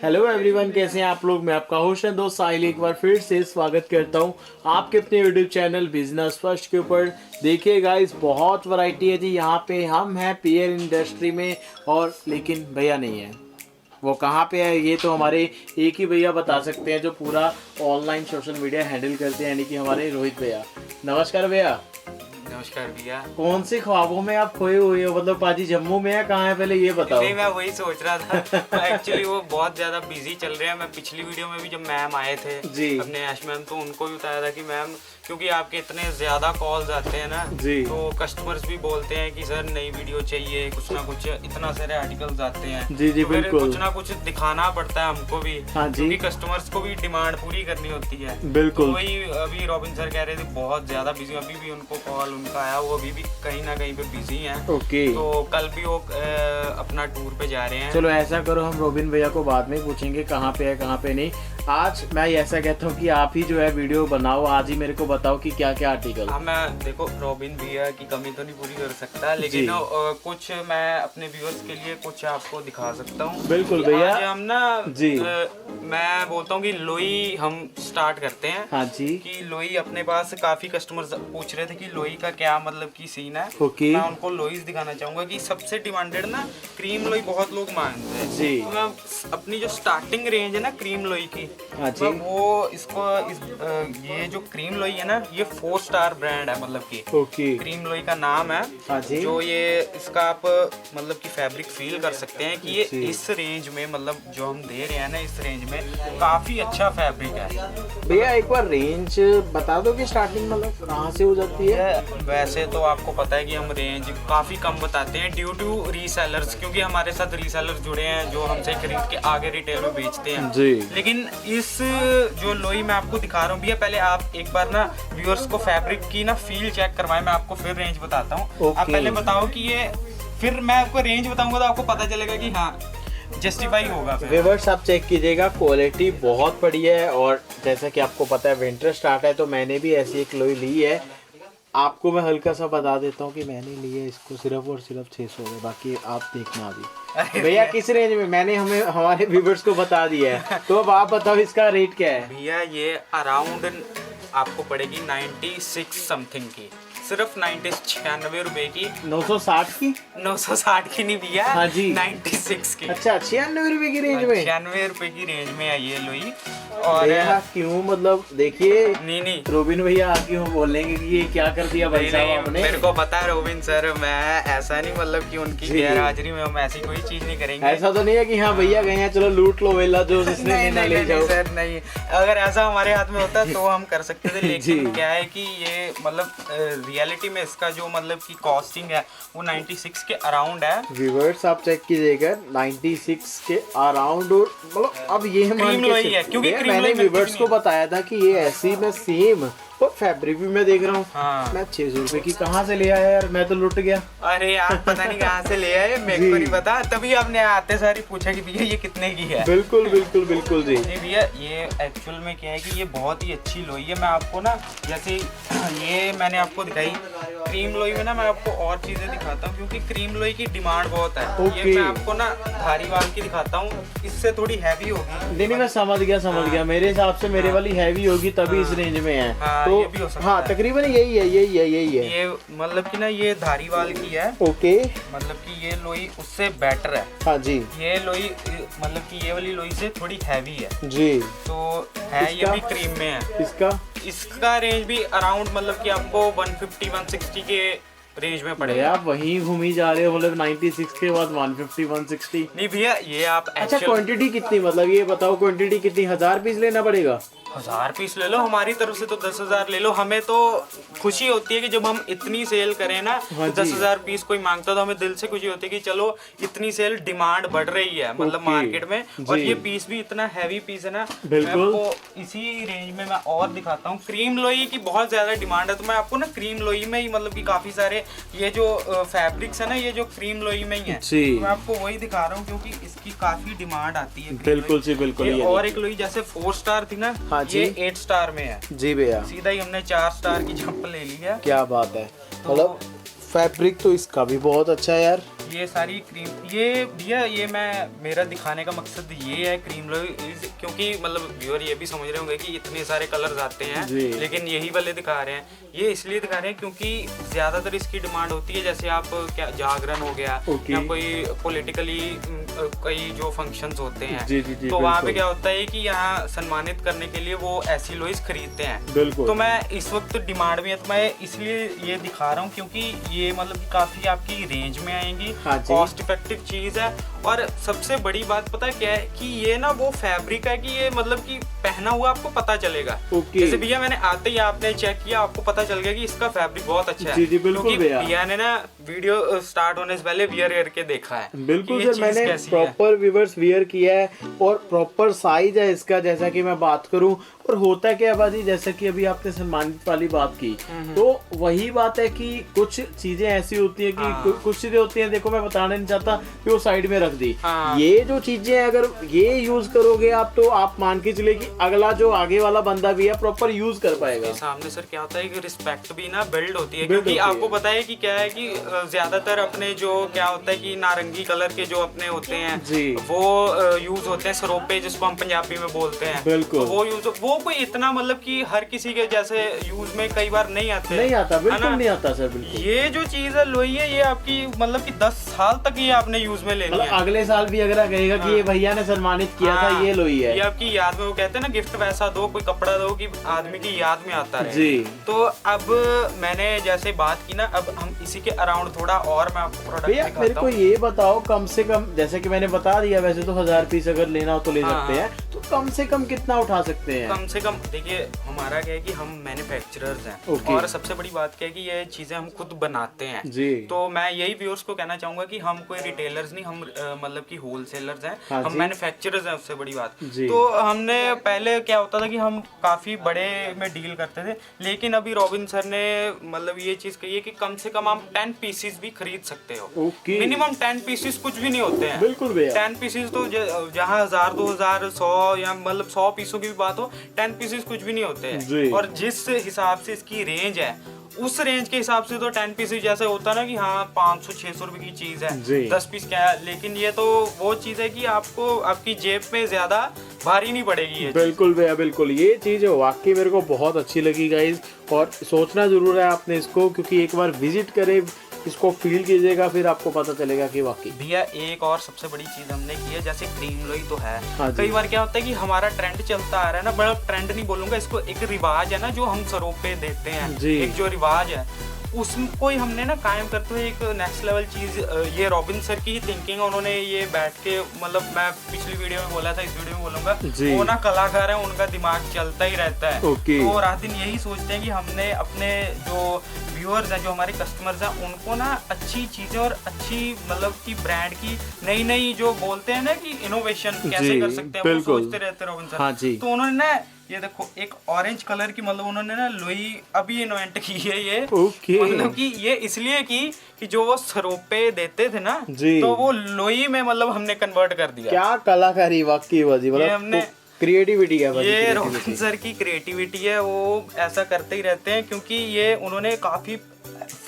Hello everyone, कैसे हैं आप लोग। मैं आपका होस्ट है दोस्त साहिल, एक बार फिर से स्वागत करता हूं आपके अपने यूट्यूब चैनल बिजनेस फर्स्ट के ऊपर। देखिए गाइस, बहुत वैरायटी है जी। यहाँ पे हम हैं पीएल इंडस्ट्री में, और लेकिन भैया नहीं है। वो कहाँ पे है ये तो हमारे एक ही भैया बता सकते हैं, जो पूरा ऑनलाइन सोशल मीडिया हैंडल करते हैं, यानी कि हमारे रोहित भैया। नमस्कार भैया। नमस्कार भैया। कौन से ख्वाबों में आप खोए हुए हो? मतलब पाजी जम्मू में है, कहाँ है पहले ये बताओ। नहीं, मैं वही सोच रहा था। एक्चुअली वो बहुत ज्यादा बिजी चल रहे हैं। मैं पिछली वीडियो में भी जब मैम आए थे जी अपने ऐश मैम, तो उनको भी बताया था कि मैम, क्योंकि आपके इतने ज्यादा कॉल्स आते हैं ना जी, तो कस्टमर्स भी बोलते हैं कि सर नई वीडियो चाहिए, कुछ ना कुछ, इतना सारे आर्टिकल्स आते हैं। जी जी तो फिर बिल्कुल, कुछ ना कुछ दिखाना पड़ता है हमको भी, हाँ जी, क्योंकि कस्टमर्स को भी डिमांड पूरी करनी होती है। बिल्कुल। तो वही अभी रॉबिन सर कह रहे थे बहुत ज्यादा बिजी, अभी भी उनको कॉल उनका आया, वो अभी भी कहीं ना कहीं पे बिजी हैं। ओके, तो कल भी वो अपना टूर पे जा रहे हैं। चलो ऐसा करो, हम रोबिन भैया को बाद में पूछेंगे कहाँ पे है कहाँ पे नहीं। आज मैं ऐसा कहता हूँ कि आप ही जो है वीडियो बनाओ, आज ही मेरे को बताओ कि क्या क्या आर्टिकल। हाँ, मैं देखो रॉबिन भैया की कमी तो नहीं पूरी कर सकता, लेकिन कुछ मैं अपने व्यूअर्स के लिए कुछ आपको दिखा सकता हूँ। बिल्कुल भैया। आज हम ना जी, मैं बोलता हूँ कि लोई हम स्टार्ट करते हैं। हाँ जी, कि लोई अपने पास काफी कस्टमर्स पूछ रहे थे कि लोई का क्या मतलब की सीन है। ओके, मैं उनको लोईस दिखाना चाहूंगा कि सबसे डिमांडेड ना क्रीम लोई बहुत लोग मांगते हैं जी, तो मैं अपनी जो स्टार्टिंग रेंज है ना क्रीम लोई की, हाँ जी, मैं वो ये जो क्रीम लोई है ना, ये 4 स्टार ब्रांड है, मतलब कि ओके, क्रीम लोई का नाम है। हाँ जी, जो ये इसका आप मतलब कि फैब्रिक फील कर सकते हैं कि ये जी। इस रेंज में, मतलब जो हम दे रहे हैं ना इस रेंज में, काफी अच्छा फैब्रिक है। भैया एक बार रेंज बता दो कि स्टार्टिंग मतलब कहाँ से हो जाती है। वैसे तो आपको पता है कि हम रेंज काफ़ी कम बताते हैं ड्यू टू रीसेलर्स, क्योंकि हमारे साथ रीसेलर्स जुड़े हैं जो हमसे खरीद के आगे रिटेल में बेचते हैं जी, लेकिन इस जो लोई मैं आपको दिखा रहा हूँ भैया, पहले आप एक बार ना व्यूअर्स को फैब्रिक की ना फील चेक करवाएं, मैं आपको फिर रेंज बताता हूँ। आप पहले बताओ कि ये, फिर मैं आपको रेंज बताऊंगा तो आपको पता चलेगा कि हाँ जस्टिफाई होगा। व्यूअर्स आप चेक कीजिएगा, क्वालिटी बहुत बढ़िया है। और जैसा कि आपको पता है विंटर स्टार्ट है, तो मैंने भी ऐसी एक लोई ली है। आपको मैं हल्का सा बता देता हूँ कि मैंने लिए इसको सिर्फ और सिर्फ 600 में, बाकी आप देखना अभी। भैया किस रेंज में, मैंने हमें हमारे व्यूवर्स को बता दिया है, तो अब आप बताओ इसका रेट क्या है। भैया ये अराउंड आपको पड़ेगी 96 समथिंग की, सिर्फ 96 रुपए की। 960 की? 960 की नहीं भैया, हाँ जी, 96 की। अच्छा 96 रुपए की रेंज में? 96 रुपए की रेंज में है ये लोई। और क्यों, मतलब देखिए, नहीं रोबिन भैया क्यों बोलेंगे कि ये क्या कर दिया भाई साहब आपने। मेरे को पता है रोबिन सर, मैं ऐसा नहीं, मतलब कि उनकी गैर हाजिरी में हम ऐसी कोई चीज नहीं करेंगे। ऐसा तो नहीं है कि हाँ भैया गए हैं चलो लूट लो वेला जो जिसने लेना ले जाओ। सर नहीं, अगर ऐसा हमारे हाथ में होता तो हम कर सकते थे, लेकिन क्या है कि ये मतलब रियलिटी में इसका जो मतलब की कॉस्टिंग है वो 96 के अराउंड है। व्यूअर्स आप चेक कीजिएगा, 96 के अराउंड। और मतलब अब ये क्रीम लोई है, क्योंकि मैंने व्यूअर्स को बताया था कि ये ऐसी में सेम, और फैब्रिक भी मैं देख रहा हूँ। हाँ। मैं 600 रुपए की कहाँ से ले आया यार, मैं तो लुट गया। अरे यार पता नहीं कहाँ से ले आए, मेरे को नहीं पता, तभी आपने आते सारी पूछा कि भैया ये कितने की है। बिल्कुल बिल्कुल बिल्कुल जी। नहीं भैया, ये एक्चुअल में क्या है कि ये बहुत ही अच्छी लोई है। मैं आपको ना, जैसे ये मैंने आपको दिखाई क्रीम लोई में ना, मैं आपको और चीजें दिखाता हूँ, क्योंकि क्रीम लोई की डिमांड बहुत है। ये मैं आपको ना धारीवाल की दिखाता हूँ, इससे थोड़ी हैवी होगी। नहीं मैं समझ गया, मेरे हिसाब से मेरे वाली हैवी होगी तभी इस रेंज में है। तो ये भी हो सकता हाँ है। तकरीबन यही है। ये मतलब कि ना ये धारीवाल की है। ओके, मतलब कि ये लोई उससे बेटर है। हाँ जी, ये लोई मतलब कि ये वाली लोई से थोड़ी हैवी है जी। तो है, ये भी क्रीम में है। इसका रेंज भी अराउंड मतलब कि आपको 150-160 के रेंज में पड़ेगा। आप वहीं घूमी जा रहे हो, मतलब 96 के बाद 150-160। नहीं भैया, ये आप अच्छा क्वांटिटी कितनी, मतलब ये बताओ क्वांटिटी कितनी, 1000 पीस लेना पड़ेगा? 1000 पीस ले लो, हमारी तरफ से तो 10,000 ले लो। हमें तो खुशी होती है कि जब हम इतनी सेल करें ना, हाँ 10,000 पीस कोई मांगता तो हमें दिल से खुशी होती है कि चलो इतनी सेल, डिमांड बढ़ रही है मतलब मार्केट में। और ये पीस भी इतना हैवी पीस है ना, मैं आपको इसी रेंज में मैं और दिखाता हूँ। क्रीम लोई की बहुत ज्यादा डिमांड है, तो मैं आपको ना क्रीम लोई में ही मतलब कि काफी सारे ये जो फैब्रिक्स है ना, ये जो क्रीम लोई में ही है, तो मैं आपको वही दिखा रहा हूँ क्योंकि इसकी काफी डिमांड आती है। बिल्कुल जी बिल्कुल। और एक लोई जैसे 4 स्टार थी ना, ये 8 स्टार में है जी भैया, सीधा ही हमने 4 स्टार की जंप ले ली है। क्या बात है। मतलब फैब्रिक तो इसका भी बहुत अच्छा है यार। ये सारी क्रीम, ये भैया ये मेरा दिखाने का मकसद ये है क्रीम लोई, क्योंकि मतलब व्यूअर ये भी समझ रहे होंगे कि इतने सारे कलर्स आते हैं लेकिन यही वाले दिखा रहे हैं। ये इसलिए दिखा रहे हैं क्योंकि ज्यादातर इसकी डिमांड होती है, जैसे आप क्या जागरण हो गया या कोई पॉलिटिकली कई जो फंक्शंस होते हैं तो वहाँ पे क्या होता है कि यहाँ सम्मानित करने के लिए वो ऐसी लोईस खरीदते हैं। तो मैं इस वक्त डिमांड में है तो मैं इसलिए ये दिखा रहा हूँ क्योंकि ये मतलब काफी आपकी रेंज में आएंगी, कॉस्ट इफेक्टिव चीज है। और सबसे बड़ी बात पता है क्या है कि ये ना वो फैब्रिक है कि ये मतलब कि पहना हुआ आपको पता चलेगा। जैसे भैया मैंने आते ही आपने चेक किया, आपको पता चल गया कि इसका फैब्रिक बहुत अच्छा है, क्योंकि भैया ने ना वीडियो स्टार्ट होने से पहले वियर करके देखा है। बिल्कुल सर, मैंने प्रॉपर व्यूअर्स वियर किया है और प्रॉपर साइज है इसका, जैसा कि मैं बात करूं। और होता क्या बाजी, जैसा कि अभी आपने सम्मानित वाली बात की, तो वही बात है कि कुछ चीजें ऐसी होती है कि कुछ चीजें होती हैं, देखो मैं बताना नहीं चाहता कि वो साइड में रख दी। ये जो चीजें अगर ये यूज करोगे आप, तो आप मान के चले कि अगला जो आगे वाला बंदा भी है प्रॉपर यूज कर पाएगा। सामने सर क्या होता है कि रिस्पेक्ट भी ना बिल्ड होती है, क्योंकि आपको पता है कि क्या है कि ज्यादातर अपने जो क्या होता है कि नारंगी कलर के जो अपने होते हैं वो यूज होते हैं सरोपे, जिसको हम पंजाबी में बोलते हैं। बिल्कुल वो यूज, वो कोई इतना मतलब कि हर किसी के जैसे यूज में कई बार नहीं आता, बिल्कुल नहीं आता सर। बिल्कुल ये जो चीज है लोई है, ये आपकी मतलब कि 10 साल तक ये आपने यूज में लेनी है। अगले साल भी अगर कहेगा कि ये भैया ने सम्मानित किया था, ये लोई है, ये आपकी याद में, वो कहते हैं ना गिफ्ट वैसा दो, कोई कपड़ा दो कि आदमी की याद में आता रहे। जी। तो अब मैंने जैसे बात की ना, अब हम इसी के अराउंड थोड़ा और मैं आपको प्रोडक्ट दिखाता हूं। मेरे को ये बताओ, कम से कम जैसे कि मैंने बता दिया, वैसे तो 1000 पीस अगर लेना हो तो ले सकते हैं, तो कम से कम कितना उठा सकते हैं? कम से कम देखिए, हमारा क्या है कि हम मैन्युफैक्चरर्स हैं और सबसे बड़ी बात क्या है कि ये चीजें हम खुद बनाते हैं। तो मैं यही व्यूअर्स को कहना चाहूंगा कि हम कोई रिटेलर्स नहीं, हम मतलब कि होलसेलर्स हैं, हम मैन्युफैक्चरर्स हैं। उससे बड़ी बात तो हमने पहले क्या होता था कि हम काफी बड़े में डील करते थे, लेकिन अभी रॉबिन सर ने मतलब ये चीज कही है कि कम से कम आप 10 पीसेस भी खरीद सकते हो। मिनिमम 10 पीसेस कुछ भी नहीं होते हैं। बिल्कुल भैया, 10 पीसेस तो जहाँ 1000, 2000, 100 या मतलब 100 पीसों की भी बात हो, 10 पीसेस कुछ भी नहीं होते हैं। और जिस हिसाब से इसकी रेंज है, उस रेंज के हिसाब से तो 10 पीसेस जैसे होता है ना कि हाँ 500-600 रुपए की चीज है, 10 पीस क्या है, लेकिन ये तो वो चीज है कि आपको आपकी जेब में ज्यादा भारी नहीं पड़ेगी ये। बिल्कुल भैया, बिल्कुल ये चीज वाकई मेरे को बहुत अच्छी लगी गाइज, और सोचना जरूर है आपने इसको, क्योंकि एक बार विजिट करे, इसको फील कीजिएगा, फिर आपको पता चलेगा कि वाकई। भैया एक और सबसे बड़ी चीज हमने की है, जैसे क्रीम लोई तो है, कई बार क्या होता है कि हमारा ट्रेंड चलता आ रहा है ना, बड़ा ट्रेंड नहीं बोलूंगा इसको, एक रिवाज है ना जो हम सरोपे देते हैं, एक जो रिवाज है उसको ही हमने ना कायम करते हुए एक नेक्स्ट लेवल चीज, ये रॉबिन सर की ही थिंकिंग, उन्होंने ये बैठ के, मतलब मैं पिछली वीडियो में बोला था, इस वीडियो में बोलूंगा, वो ना कलाकार है, उनका दिमाग चलता ही रहता है। तो रात दिन यही सोचते हैं कि हमने अपने जो व्यूअर्स हैं, जो हमारे कस्टमर्स हैं, उनको ना अच्छी चीजें और अच्छी मतलब की ब्रांड की नई नई जो बोलते हैं ना कि इनोवेशन कैसे कर सकते हैं, वो सोचते रहते हैं रॉबिन सर। तो उन्होंने ना ये देखो एक ऑरेंज कलर की, मतलब उन्होंने ना लोई अभी इन्वेंट की है ये, मतलब कि ये इसलिए कि जो वो सरोपे देते थे ना, तो वो लोई में मतलब हमने कन्वर्ट कर दिया। क्या कलाकारी वाकई बाजी, मतलब हमने क्रिएटिविटी है, ये रॉबिन सर की क्रिएटिविटी है, वो ऐसा करते ही रहते हैं, क्योंकि ये उन्होंने काफी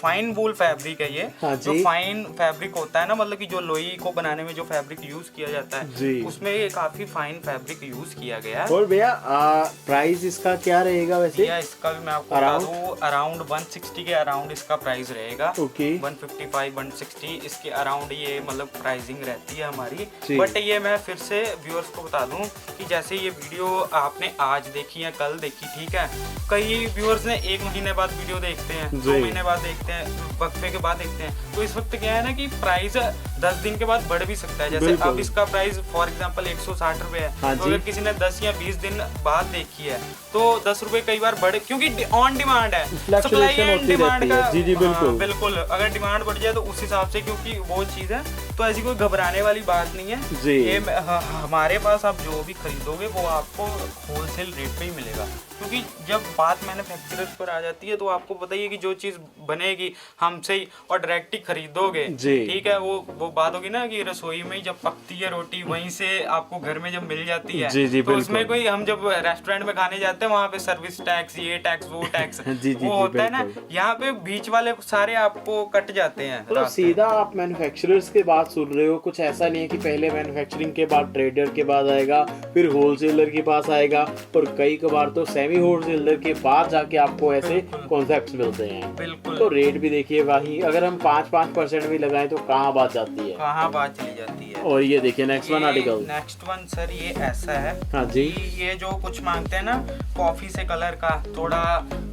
फाइन वूल फैब्रिक है ये, जो फाइन फैब्रिक होता है ना, मतलब कि जो लोई को बनाने में जो फैब्रिक यूज किया जाता है, उसमें ये काफी फाइन फैब्रिक यूज किया गया है। और भैया प्राइस इसका क्या रहेगा वैसे? इसका भी मैं आपको बता दूं, अराउंड 160 के अराउंड इसका प्राइस रहेगा। 155, 160 इसके अराउंड ये मतलब प्राइसिंग रहती है हमारी। बट ये मैं फिर से व्यूअर्स को बता दूं कि जैसे ये वीडियो आपने आज देखी है, कल देखी, ठीक है, कई व्यूअर्स ने 1 महीने बाद वीडियो देखते हैं, 2 महीने बाद देखते हैं, वक्फे के बाद देखते हैं, तो इस वक्त क्या है ना कि प्राइस 10 दिन के बाद बढ़ भी सकता है। जैसे अब इसका प्राइस फॉर एग्जांपल 160 रुपए है, तो अगर किसी ने 10 या 20 दिन बाद देखी है तो 10 रुपए कई बार बढ़े, क्योंकि ऑन डिमांड है, सप्लाई एंड डिमांड का। बिल्कुल, अगर डिमांड बढ़ जाए तो उस हिसाब से, क्योंकि वो चीज है, तो तो ऐसी कोई घबराने वाली बात नहीं है जी। ये हमारे पास आप जो भी खरीदोगे वो आपको होलसेल रेट पे ही मिलेगा, क्योंकि जब बात मैन्युफैक्चरर्स पर आ जाती है तो आपको पता ही है कि जो चीज़ बनेगी हमसे ही और डायरेक्ट ही खरीदोगे, ठीक है, वो बात होगी ना कि रसोई में ही जब पकती है रोटी वहीं से आपको घर में जब मिल जाती है। जी, तो उसमें कोई हम जब रेस्टोरेंट में खाने जाते हैं वहाँ पे सर्विस टैक्स, ये टैक्स, वो टैक्स वो होता है ना, यहाँ पे बीच वाले सारे आपको कट जाते हैं। मतलब सीधा आप मैन्युफैक्चरर्स के बात सुन रहे हो, कुछ ऐसा नहीं है कि पहले मैन्युफैक्चरिंग के बाद ट्रेडर के बाद आएगा, फिर होलसेलर के पास आएगा, और कई बार तो सेमी होलसेलर के बाद जाके आपको ऐसे कॉन्सेप्ट्स मिलते हैं। बिल्कुल। तो रेट भी देखिए वही, अगर हम 5% भी लगाएं तो कहाँ बात जाती है, कहाँ बात चली जाती है। और ये देखिए next one article. Next one sir ये ऐसा है, हाँ जी, ये जो कुछ मांगते हैं ना कॉफी से कलर का, थोड़ा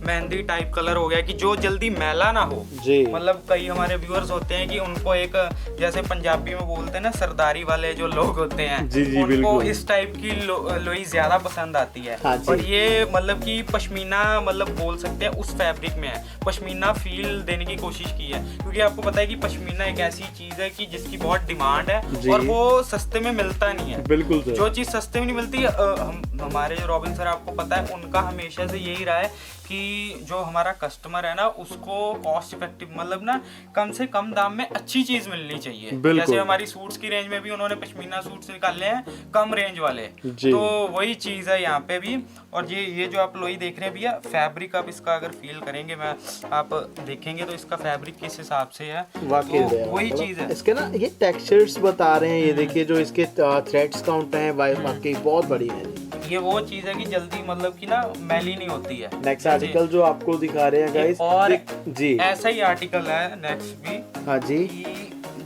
मेहंदी टाइप कलर हो गया कि जो जल्दी मैला ना हो जी। मतलब कई हमारे व्यूअर्स होते हैं कि उनको एक जैसे पंजाबी में बोलते हैं ना सरदारी वाले जो लोग होते हैं, जी, उनको बिल्कुल। इस टाइप की लोई ज्यादा पसंद आती है। हाँ जी। और ये मतलब कि पश्मीना मतलब बोल सकते हैं उस फैब्रिक में है, पश्मीना फील देने की कोशिश की है, क्योंकि आपको पता है कि पश्मीना एक ऐसी चीज है कि जिसकी बहुत डिमांड है और वो सस्ते में मिलता नहीं है। बिल्कुल सर। जो चीज सस्ते में नहीं मिलती, हमारे जो रॉबिन सर आपको पता है उनका हमेशा से यही रहा है कि जो हमारा कस्टमर है ना उसको कॉस्ट इफेक्टिव मतलब ना कम से कम दाम में अच्छी चीज मिलनी चाहिए। जैसे हमारी सूट्स की रेंज में भी उन्होंने पश्मीना सूट्स निकाले हैं कम रेंज वाले, तो वही चीज है यहाँ पे भी। और ये जो आप लोई देख रहे हैं भैया, फैब्रिक आप इसका अगर फील करेंगे, मैं आप देखेंगे तो इसका फैब्रिक किस हिसाब से है, तो वही चीज है। इसके ना ये टेक्सचर्स बता रहे हैं, ये देखिए जो इसके थ्रेड्स काउंट है वाकई बहुत बड़ी है। ये वो चीज है कि जल्दी मतलब कि ना मैली नहीं होती है। नेक्स्ट आर्टिकल जो आपको दिखा रहे हैं गाइस, और जी ऐसा ही आर्टिकल है नेक्स्ट भी। हाँ जी,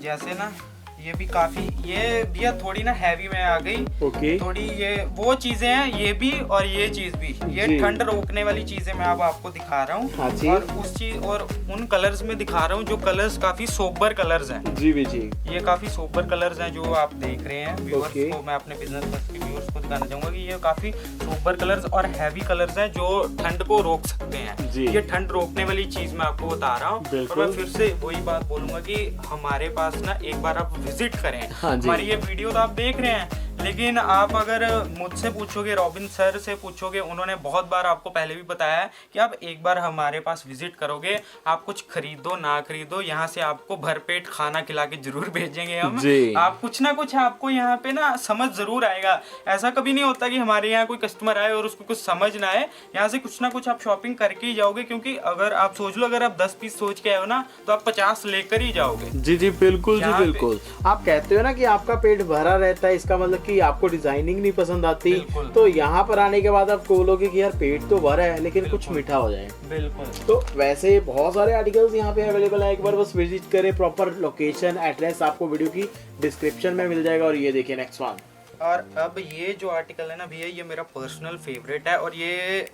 जैसे ना ये भी काफी, ये भैया थोड़ी ना हैवी में आ गई, ओके। थोड़ी ये वो चीजें हैं ये भी और ये चीज भी, ये ठंड रोकने वाली चीजें मैं अब आपको दिखा रहा हूँ। हाँ जी। और उस चीज और उन कलर्स में दिखा रहा हूँ जो कलर्स काफी सोबर कलर्स हैं। जी भी जी, ये काफी सोबर कलर्स हैं जो आप देख रहे हैं व्यूअर्स को, मैं अपने बिजनेस के व्यूअर्स को दिखाना चाहूंगा कि ये काफी सोबर कलर्स और हैवी कलर्स हैं जो ठंड को रोक सकते हैं। ये ठंड रोकने वाली चीज मैं आपको बता रहा हूँ। और मैं फिर से वही बात बोलूंगा कि हमारे पास ना एक बार आप विजिट करें। हमारी ये वीडियो तो आप देख रहे हैं, लेकिन आप अगर मुझसे पूछोगे, रॉबिन सर से पूछोगे, उन्होंने बहुत बार आपको पहले भी बताया है कि आप एक बार हमारे पास विजिट करोगे, आप कुछ खरीदो ना खरीदो, यहाँ से आपको भरपेट खाना खिला के जरूर भेजेंगे हम। आप कुछ ना कुछ आपको यहाँ पे ना समझ जरूर आएगा। ऐसा कभी नहीं होता कि हमारे यहाँ कोई कस्टमर आए और उसको कुछ समझ ना आए, यहाँ से कुछ ना कुछ आप शॉपिंग करके ही जाओगे, क्योंकि अगर आप सोच लो अगर आप 10 पीस सोच के आए हो ना तो आप 50 लेकर ही जाओगे। जी जी बिल्कुल जी बिल्कुल। आप कहते हो ना कि आपका पेट भरा रहता है, इसका मतलब कि आपको डिजाइनिंग नहीं पसंद आती, तो यहाँ पर आने के बाद आप बोलोगे कि यार पेट तो भरा है लेकिन कुछ मीठा हो जाए। बिल्कुल। तो वैसे बहुत सारे आर्टिकल्स यहाँ पे अवेलेबल है, एक बार बस विजिट करें। प्रॉपर लोकेशन एड्रेस आपको वीडियो की डिस्क्रिप्शन में मिल जाएगा। और ये देखिए नेक्स्ट वन। और अब ये जो आर्टिकल है ना भैया, ये मेरा पर्सनल फेवरेट है, और ये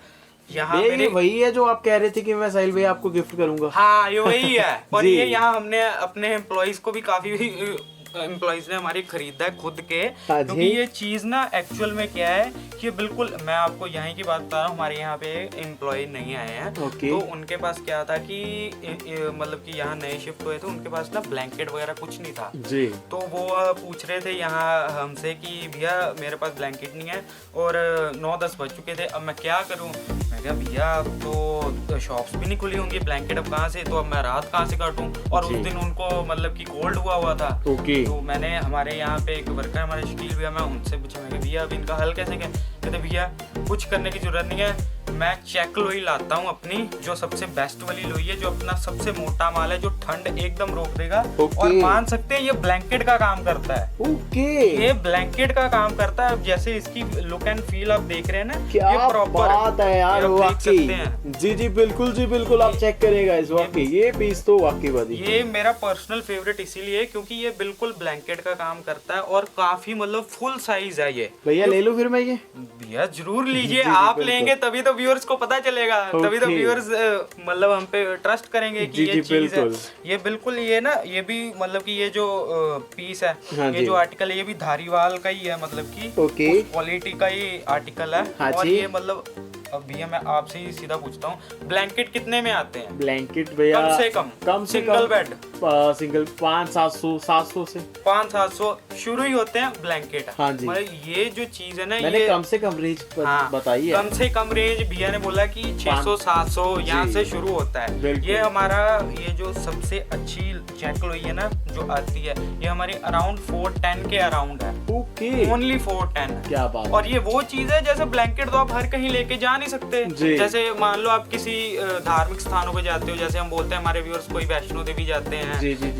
यहाँ ये वही है जो आप कह रहे थे कि मैं साहिल भाई आपको गिफ्ट करूंगा। हाँ ये वही है। और ये यहाँ हमने अपने एम्प्लॉइज को भी काफी एम्प्लॉइज ने हमारी खरीदा है खुद के, क्योंकि ये चीज ना एक्चुअल में क्या है कि बिल्कुल मैं आपको यहीं की बात बता रहा हूँ, हमारे यहाँ पे एम्प्लॉय नहीं आए हैं, तो उनके पास क्या था कि मतलब कि यहाँ नए शिफ्ट हुए थे, उनके पास ना ब्लैंकेट वगैरह कुछ नहीं था जी। तो वो पूछ रहे थे यहाँ हमसे कि भैया मेरे पास ब्लैंकेट नहीं है, और 9-10 बज चुके थे, अब मैं क्या करूँ। मैं कहा भैया अब तो शॉप्स भी नहीं खुली होंगी, ब्लैंकेट अब कहाँ से, तो अब मैं रात कहाँ से काटूँ। और उस दिन उनको मतलब कि कोल्ड हुआ था, तो मैंने हमारे यहाँ पे एक वर्कर हमारे शकील भैया, मैं उनसे पूछा, मैं भैया अब इनका हल कैसे करें। कहते भैया कुछ करने की जरूरत नहीं है, मैं चेक लोई लाता हूँ अपनी, जो सबसे बेस्ट वाली लोई है, जो अपना सबसे मोटा माल है, जो ठंड एकदम रोक देगा। और मान सकते हैं ये ब्लैंकेट का काम करता है। ये ब्लैंकेट का काम करता है। जैसे इसकी लुक एंड फील आप देख रहे हैं ना, क्या ये प्रॉपर बात है यार, देख सकते हैं। जी जी बिल्कुल जी बिल्कुल, आप चेक करेगा इस वाकई ये पीस तो वाकई वाली। ये मेरा पर्सनल फेवरेट इसीलिए क्योंकि ये बिल्कुल ब्लैंकेट का काम करता है और काफी मतलब फुल साइज है ये। भैया ले लो फिर मैं ये। भैया जरूर लीजिए, आप लेंगे तभी तो व्यूअर्स को पता चलेगा, तभी तो व्यूअर्स मतलब हम पे ट्रस्ट करेंगे कि ये चीज है। ये बिल्कुल ये ना, ये भी मतलब कि ये जो पीस है, ये जो आर्टिकल है, ये भी धारीवाल का ही है, मतलब कि क्वालिटी का ही आर्टिकल है। और ये मतलब अब भैया मैं आपसे ही सीधा पूछता हूँ, ब्लैंकेट कितने में आते हैं? ब्लैंकेट भैया कम से सिंगल बेड सिंगल 500-700 से 500-700 शुरू ही होते हैं ब्लैंकेट। हाँ जी। मतलब ये जो चीज है ना, मैंने ये कम से कम रेंज बताई है। कम से कम रेंज भैया ने बोला कि 600-700 यहाँ से शुरू होता है। ये हमारा ये जो सबसे अच्छी जैकलोई है ना जो आती है, ये हमारी अराउंड 410 के अराउंड है। Okay, only 410। क्या बात। और ये वो चीज है, जैसे ब्लैंकेट तो आप हर कहीं लेके जा नहीं सकते। जैसे मान लो आप किसी धार्मिक स्थानों पे जाते हो, जैसे हम बोलते हैं हमारे व्यूअर्स, कोई वैष्णो देवी जाते हैं,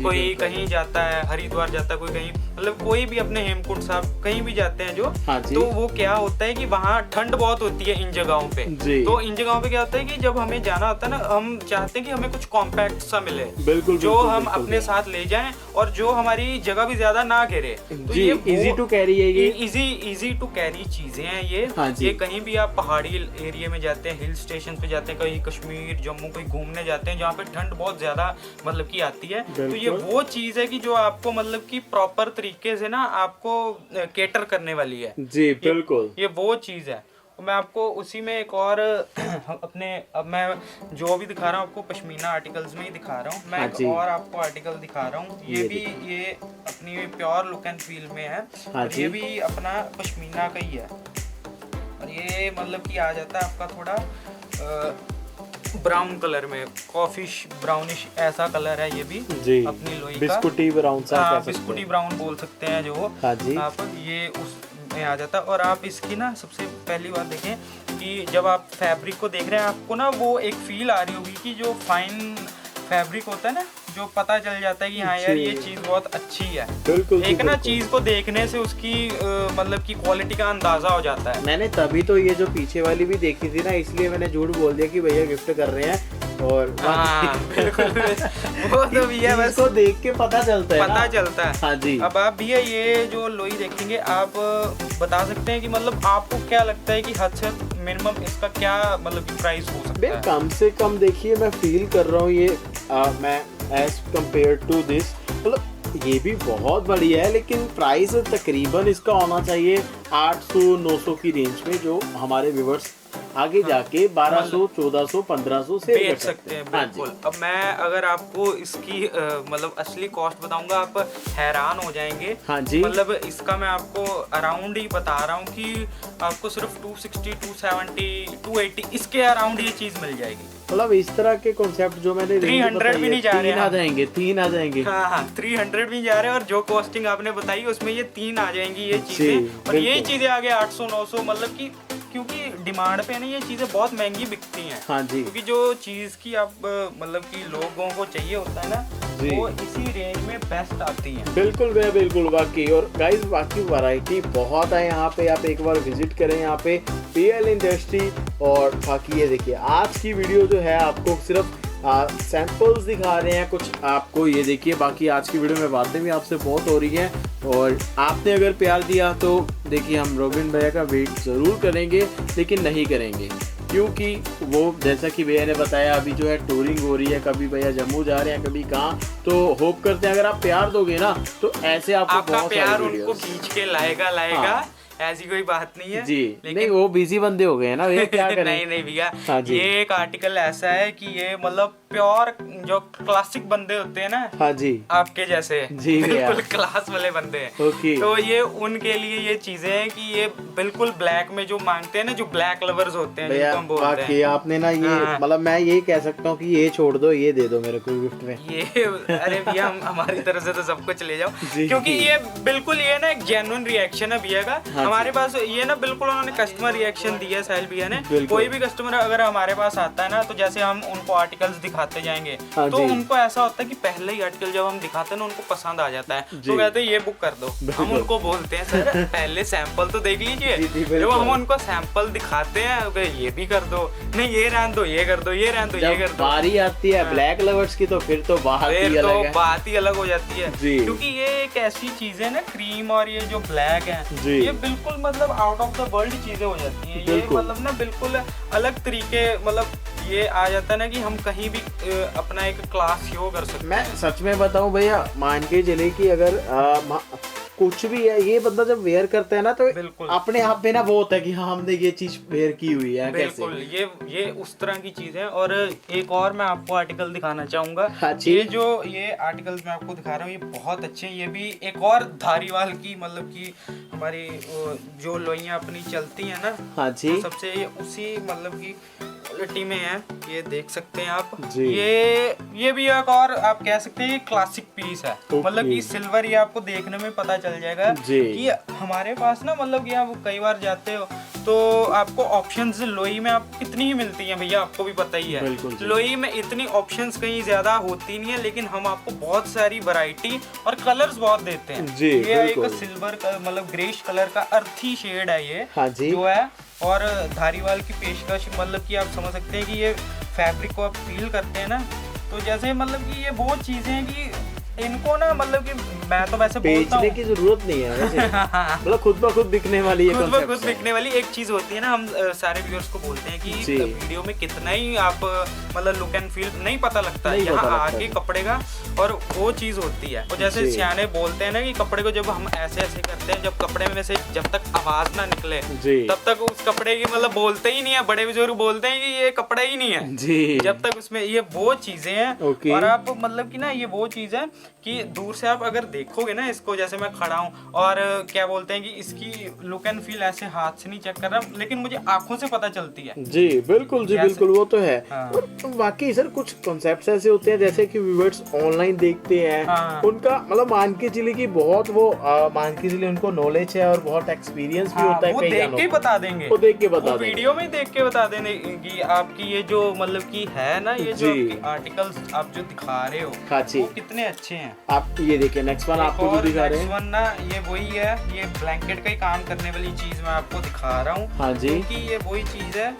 कोई कहीं जाता है, हरिद्वार जाता है, कोई कहीं, मतलब कोई भी अपने हेमकुंड साहब कहीं भी जाते हैं जो, तो वो क्या होता है कि वहाँ ठंड बहुत होती है इन जगहों पे। तो इन जगहों पे क्या होता है कि जब हमें जाना होता है ना, हम चाहते हैं कि हमें कुछ कॉम्पैक्ट सा मिले, जो हम अपने साथ ले जाएं और जो हमारी जगह भी ज्यादा ना घेरे। तो ये इजी टू कैरी है, ये इजी टू कैरी चीजें हैं ये कहीं भी आप पहाड़ी एरिया में जाते हैं, हिल स्टेशन पे जाते हैं, कहीं कश्मीर जम्मू कहीं घूमने जाते हैं जहाँ पे ठंड बहुत ज्यादा मतलब की आती है, तो ये वो चीज है कि जो आपको मतलब कि प्रॉपर तरीके से ना आपको केटर करने वाली है। जी बिल्कुल, ये वो चीज है। मैं आपको उसी में एक और अपने, अब मैं जो भी दिखा रहा हूँ आपको पश्मीना आर्टिकल्स में ही दिखा रहा हूँ। मैं एक और आपको आर्टिकल दिखा रहा हूँ, ये भी ये अपनी प्योर लुक एंड फील में है, और ये भी अपना पश्मीना का ही है, और ये मतलब कि आ जाता है आपका थोड़ा ब्राउन कलर में, कॉफिश ब्राउनिश ऐसा कलर है ये भी अपनी लोई का, बिस्कुटी ब्राउन सा, बिस्कुटी ब्राउन बोल सकते हैं जो आप, ये उस में आ जाता है। और आप इसकी ना सबसे पहली बात देखें कि जब आप फैब्रिक को देख रहे हैं, आपको ना वो एक फील आ रही होगी कि जो फाइन फैब्रिक होता है ना, जो पता चल जाता है कि हाँ यार ये चीज बहुत अच्छी है। बिल्कुल, एक ना चीज को देखने से उसकी मतलब की क्वालिटी का अंदाजा हो जाता है। मैंने तभी तो ये जो पीछे वाली भी देखी थी ना, इसलिए मैंने झूठ बोल दिया कि भैया गिफ्ट कर रहे हैं, और बिल्कुल वो तो भैया बस इसको देख के पता चलता है, पता चलता है। हाँ जी। अब आप भैया ये जो लोई देखेंगे, आप बता सकते हैं कि मतलब आपको क्या लगता है कि हद से मिनिमम इसका क्या मतलब की प्राइस हो सकता है? कम से कम देखिए, मैं फील कर रहा हूँ ये मैं एज कम्पेयर टू दिस, मतलब ये भी बहुत बढ़िया है, लेकिन प्राइस तकरीबन इसका होना चाहिए 800-900 की रेंज में, जो हमारे व्यूअर्स आगे जाके 1200, 1400, 1500 से बेच सकते हैं। बिल्कुल। अब मैं अगर आपको इसकी मतलब असली कॉस्ट बताऊंगा, आप हैरान हो जाएंगे। हाँ जी। मतलब इसका मैं आपको अराउंड ही बता रहा हूँ कि आपको सिर्फ 260, 270, 280 इसके अराउंड ये चीज मिल जाएगी। मतलब इस तरह के कॉन्सेप्ट जो मैंने 300 भी नहीं जा रहे, 3 आ जाएंगे। हाँ, 300 भी जा रहे हैं, और जो कॉस्टिंग आपने बताई उसमें ये 3 आ जाएंगी ये चीजें, और यही चीजें आगे 800-900, मतलब कि क्योंकि डिमांड पे ना ये चीजें बहुत महंगी बिकती हैं। हाँ जी। क्योंकि जो चीज की आप मतलब कि लोगों को चाहिए होता है ना, वो इसी रेंज में बेस्ट आती है। बिल्कुल भैया, बिल्कुल वाकई। और गाइस बाकी वैरायटी बहुत है यहाँ पे, आप एक बार विजिट करें यहाँ पे पीएल इंडस्ट्री। और बाकी ये देखिए, आज की वीडियो जो है आपको सिर्फ सैंपल्स दिखा रहे हैं कुछ आपको, ये देखिए। बाकी आज की वीडियो में बातें भी आपसे बहुत हो रही हैं, और आपने अगर प्यार दिया तो देखिए हम रोबिन भैया का वेट ज़रूर करेंगे, लेकिन नहीं करेंगे क्योंकि वो जैसा कि भैया ने बताया अभी जो है टूरिंग हो रही है, कभी भैया जम्मू जा रहे हैं, कभी कहाँ, तो होप करते हैं अगर आप प्यार दोगे ना तो ऐसे आपको बहुत प्यार उनको खींच के लाएगा। हाँ। ऐसी कोई बात नहीं है जी, लेकिन नहीं वो बिजी बंदे हो गए हैं ना, ये क्या करें। नहीं भैया, ये एक आर्टिकल ऐसा है कि ये मतलब प्योर जो क्लासिक बंदे होते हैं ना, हाँ जी, आपके जैसे जी, बिल्कुल क्लास वाले बंदे हैं। ओके। तो ये उनके लिए ये चीजें हैं कि ये बिल्कुल ब्लैक में जो मांगते हैं ना, जो ब्लैक लवर्स होते हैं जिनको हम बोलते हैं। आपने ना ये मतलब मैं ये कह सकता हूँ कि ये छोड़ दो, ये दे दो मेरे को गिफ्ट में। ये अरे भैया हमारी तरफ से तो सब कुछ ले जाओ, क्योंकि ये बिल्कुल ये ना एक जेन्युइन रिएक्शन है भैया का। हमारे पास ये ना बिल्कुल उन्होंने कस्टमर रिएक्शन दिया है साहिल भैया ने। कोई भी कस्टमर अगर हमारे पास आता है ना, तो जैसे हम उनको आर्टिकल्स दिखाते जाएंगे, तो उनको ऐसा होता है कि पहले ही आर्टिकल जब हम दिखाते हैं ना, उनको पसंद आ जाता है, तो कहते हैं ये बुक कर दो। हम उनको बोलते हैं सर पहले सैंपल तो देख लीजिए। जब हम उनको सैंपल दिखाते हैं, ये भी कर दो, नहीं ये रहने दो, ये कर दो, ये रहने दो, ये कर दो। बारी आती है ब्लैक लवर्स की, तो फिर तो बात ही अलग हो जाती है, क्योंकि ये एक ऐसी चीज है ना, क्रीम और ये जो ब्लैक है, ये बिल्कुल मतलब आउट ऑफ द वर्ल्ड चीजें हो जाती हैं। ये मतलब ना बिल्कुल अलग तरीके, मतलब ये आ जाता है ना कि हम कहीं भी अपना एक क्लास शो कर सकते हैं। मैं सच में बताऊं भैया, मान के चले कि अगर कुछ भी है, ये बंदा जब वेयर करता है ना तो बिल्कुल अपने आप में ना वो होता है कि हाँ हमने ये चीज वेयर की हुई है। बिल्कुल ये उस तरह की चीज है। और एक और मैं आपको आर्टिकल दिखाना चाहूंगा। हाँ जी। ये आर्टिकल्स मैं आपको दिखा रहा हूँ, ये बहुत अच्छे हैं। ये भी एक और धारीवाल की मतलब कि हमारी जो लोइयां अपनी चलती हैं ना, हाँ जी, तो सबसे ये उसी मतलब की क्वालिटी में है। ये देख सकते हैं आप जी। ये भी एक और आप कह सकते हैं क्लासिक पीस है। मतलब कि सिल्वर, ये आपको देखने में पता चल जाएगा कि हमारे पास ना मतलब कि आप कई बार जाते हो तो आपको ऑप्शंस लोई में आप कितनी ही मिलती हैं भैया, आपको भी पता ही है। लोई में इतनी ऑप्शंस कहीं ज्यादा होती नहीं है, लेकिन हम आपको बहुत सारी वैरायटी और कलर्स बहुत देते हैं। ये एक सिल्वर का मतलब ग्रेश कलर का अर्थी शेड है ये, हाँ जी, जो है। और धारीवाल की पेशकश मतलब कि आप समझ सकते हैं कि ये फैब्रिक को आप फील करते हैं ना, तो जैसे मतलब कि ये बहुत चीजें हैं कि इनको ना मतलब कि मैं तो वैसे बोलता हूँ बेचने की जरूरत नहीं है वैसे। मतलब खुद ब खुद दिखने वाली है, खुद ब खुद दिखने वाली एक चीज होती है ना। हम सारे व्यूअर्स को बोलते हैं कि वीडियो में कितना ही आप मतलब लुक एंड फील नहीं पता लगता है, यहाँ आके कपड़े का और वो चीज होती है। और जैसे सियाने बोलते हैं ना कि कपड़े को जब हम ऐसे ऐसे करते हैं, जब कपड़े में से जब तक आवाज ना निकले तब तक उस कपड़े की मतलब बोलते ही नहीं है। बड़े बुजुर्ग बोलते हैं कि ये कपड़ा ही नहीं है जब तक उसमें, ये वो चीजें हैं। और आप मतलब कि ना ये वो चीज है कि दूर से आप अगर देखोगे ना इसको, जैसे मैं खड़ा हूँ और क्या बोलते हैं कि इसकी लुक एंड फील ऐसे हाथ से नहीं चेक कर रहा, लेकिन मुझे आंखों से पता चलती है। जी बिल्कुल, जी बिल्कुल, वो तो है। हाँ। और बाकी सर कुछ कॉन्सेप्ट्स ऐसे होते हैं जैसे कि व्यूअर्स ऑनलाइन देखते हैं, हाँ। उनका मतलब मान के चलिए कि बहुत वो मान के चलिए उनको नॉलेज है और बहुत एक्सपीरियंस भी होता है। वो देख के बता देंगे, वो देख के बता देंगे, वीडियो में देख के बता देंगे कि आपकी ये जो मतलब की है ना, ये जो आर्टिकल्स आप जो दिखा रहे हो वो कितने अच्छे हैं। आप ये देखिए नेक्स्ट वन आपको जो दिखा रहे हैं ना, ये वही है, ये ब्लैंकेट का ही काम करने वाली चीज मैं आपको दिखा रहा हूँ। हाँ जी, क्योंकि ये वही चीज है।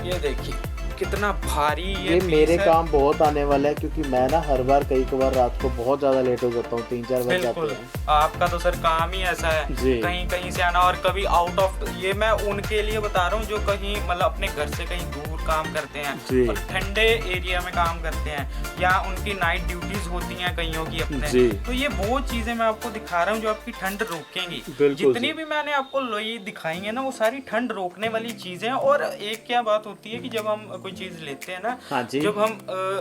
ये देखिए कितना भारी ये मेरे काम बहुत आने वाला है, क्योंकि मैं ना हर बार कई बार रात को बहुत ज्यादा लेट हो जाता हूँ, 3-4 बज जाते हैं। आपका तो सर काम ही ऐसा है, कहीं कहीं से आना और कभी आउट ऑफ। ये मैं उनके लिए बता रहा हूँ जो कहीं मतलब अपने घर से कहीं दूर काम करते हैं और ठंडे एरिया में काम करते हैं, या उनकी नाइट ड्यूटीज होती हैं कईयों की अपने। तो ये वो चीजें मैं आपको दिखा रहा हूँ जो आपकी ठंड रोकेंगी। जितनी भी मैंने आपको लोई दिखाई है ना, वो सारी ठंड रोकने वाली चीजें। और एक क्या बात होती है कि जब हम कोई चीज लेते हैं ना, जब हम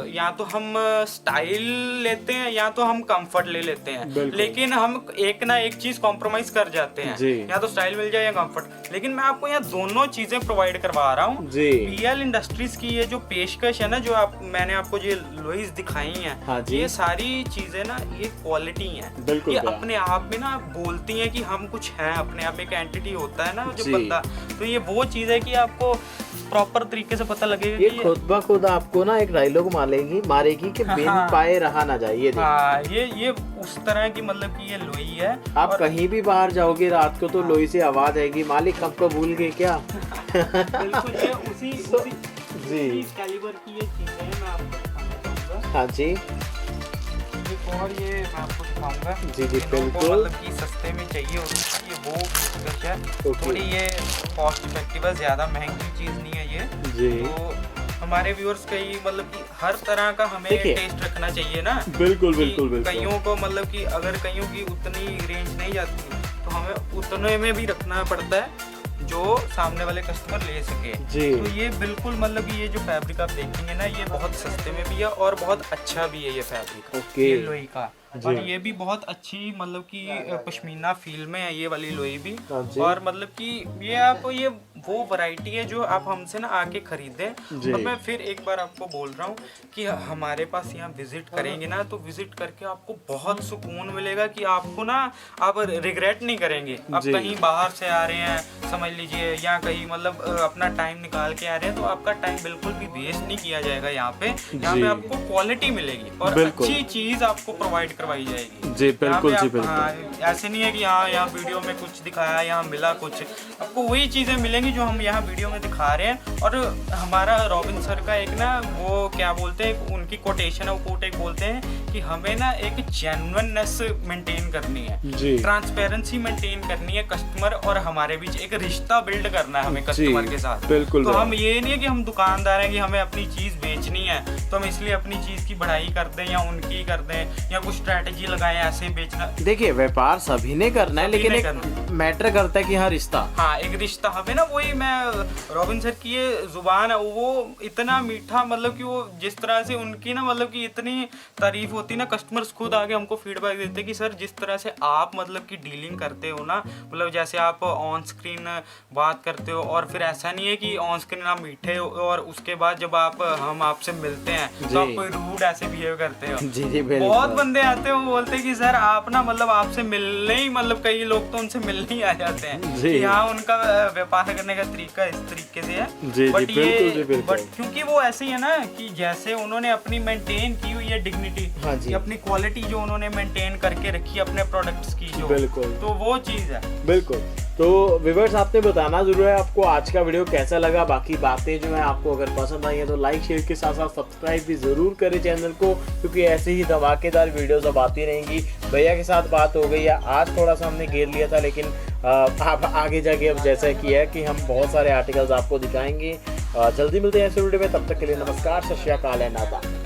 या तो हम स्टाइल लेते हैं या तो हम कंफर्ट ले लेते हैं, लेकिन हम एक ना एक चीज कॉम्प्रोमाइज कर जाते हैं, या तो स्टाइल मिल जाए या कंफर्ट। लेकिन मैं आपको यहाँ दोनों चीजें प्रोवाइड करवा रहा हूँ। पीएल इंडस्ट्रीज की ये जो पेशकश है ना, जो मैंने आपको जो लोइस दिखाई हैं, ये सारी चीजें ना ये क्वालिटी हैं। ये अपने आप में ना बोलती हैं कि हम कुछ हैं, अपने आप एक एंटिटी होता है ना जो बंदा। तो ये वो चीज है कि आपको प्रॉपर तरीके से पता लगेगा। ये खुद ब खुद आपको ना एक डायलॉग मारेगी कि बिन पाए रहा ना जाए। ये उस तरह की मतलब कि ये लोई है। आप कहीं भी बाहर जाओगे रात को तो लोई से आवाज आएगी, मालिक हमको भूल गए क्या? बिल्कुल, ये उसी कैलिबर की ये चीजें हैं, मैं आपको दिखाना चाहूंगा। हाँ जी, और ये मैं आपको दिखाऊंगा। जी बिल्कुल, मतलब कि सस्ते में चाहिए होती है, ये वो पेशकश है। थोड़ी ये कॉस्ट इफेक्टिव है, ज्यादा महंगी चीज नहीं है ये। तो हमारे व्यूअर्स कई मतलब कि हर तरह का हमें टेस्ट रखना चाहिए ना। बिल्कुल। कईयों को मतलब कि अगर कईयों की उतनी रेंज नहीं जाती तो हमें उतने में भी रखना पड़ता है जो सामने वाले कस्टमर ले सके। तो ये बिल्कुल मतलब कि ये जो फैब्रिक आप देखेंगे ना, ये बहुत सस्ते में भी है और बहुत अच्छा भी है ये फैब्रिक, ये लोई का। और ये भी बहुत अच्छी मतलब कि पश्मीना फील में है ये वाली लोई भी। और मतलब कि ये आप ये वो वैरायटी है जो आप हमसे ना आके खरीदें। और मैं फिर एक बार आपको बोल रहा हूँ कि हमारे पास यहाँ विजिट करेंगे ना, तो विजिट करके आपको बहुत सुकून मिलेगा कि आपको ना आप रिग्रेट नहीं करेंगे। आप कहीं बाहर से आ रहे हैं समझ लीजिए, या कहीं मतलब अपना टाइम निकाल के आ रहे हैं, तो आपका टाइम बिल्कुल भी वेस्ट नहीं किया जाएगा। यहाँ पे आपको क्वालिटी मिलेगी और अच्छी चीज आपको प्रोवाइड करवाई जाएगी। जी बिल्कुल, जी बिल्कुल। ऐसे नहीं है कि यहाँ वीडियो में कुछ दिखाया, यहाँ मिला कुछ, आपको वही चीजें मिलेंगी जो हम यहाँ वीडियो में दिखा रहे हैं। और हमारा रॉबिन सर का एक ना वो क्या बोलते हैं, उनकी कोटेशन है, वो कोट एक बोलते हैं कि हमें ना एक जेन्युइननेस मेंटेन करनी है, ट्रांसपेरेंसी मेंटेन करनी है कस्टमर और हमारे बीच, एक रिश्ता बिल्ड करना है हमें कस्टमर के साथ। बिल्कुल। तो हम ये नहीं है कि हम दुकानदार हैं कि हमें अपनी चीज बेचनी है तो हम इसलिए अपनी चीज की बढ़ाई कर दें या उनकी कर दें या कुछ स्ट्रेटेजी लगाए ऐसे बेचना। देखिए व्यापार सभी ने करना है, लेकिन एक मैटर करता है कि हाँ रिश्ता, हाँ एक रिश्ता हमें ना, वही मैं रॉबिन सर की ये जुबान है वो इतना मीठा, मतलब कि वो जिस तरह से उनकी ना मतलब कि इतनी तारीफ होती ना, कस्टमर्स खुद आके हमको फीडबैक देते कि सर जिस तरह से आप मतलब कि डीलिंग करते हो ना, मतलब जैसे आप ऑन स्क्रीन बात करते हो, और फिर ऐसा नहीं है कि ऑन स्क्रीन आप मीठे हो और उसके बाद जब हम आपसे मिलते हैं तो आप कोई रूड ऐसे बिहेव करते हो। जी बहुत बंदे आते हैं वो बोलते हैं कि सर आप ना मतलब आपसे मिलने ही, मतलब कई लोग तो उनसे मिलने ही आ जाते हैं कि हाँ उनका व्यापार करने का तरीका इस तरीके से है। बट क्योंकि वो ऐसे ही है ना कि जैसे उन्होंने अपनी मेंटेन की हुई है डिग्निटी, अपनी क्वालिटी जो उन्होंने मेंटेन करके रखी है अपने प्रोडक्ट्स की जो, बिल्कुल, तो वो चीज है। बिल्कुल। तो व्यूअर्स आपने बताना जरूर है आपको आज का वीडियो कैसा लगा। बाकी बातें जो है आपको अगर पसंद आई है तो लाइक शेयर के साथ साथ सब्सक्राइब भी जरूर करें चैनल को, क्योंकि ऐसे ही धमाकेदार वीडियोस अब आती रहेंगी। भैया के साथ बात हो गई है, आज थोड़ा सा हमने घेर लिया था, लेकिन आप आगे जाके अब जैसा कि है कि हम बहुत सारे आर्टिकल्स आपको दिखाएंगे। जल्दी मिलते हैं ऐसे वीडियो में, तब तक के लिए नमस्कार, सत श्री अकाल, नाता।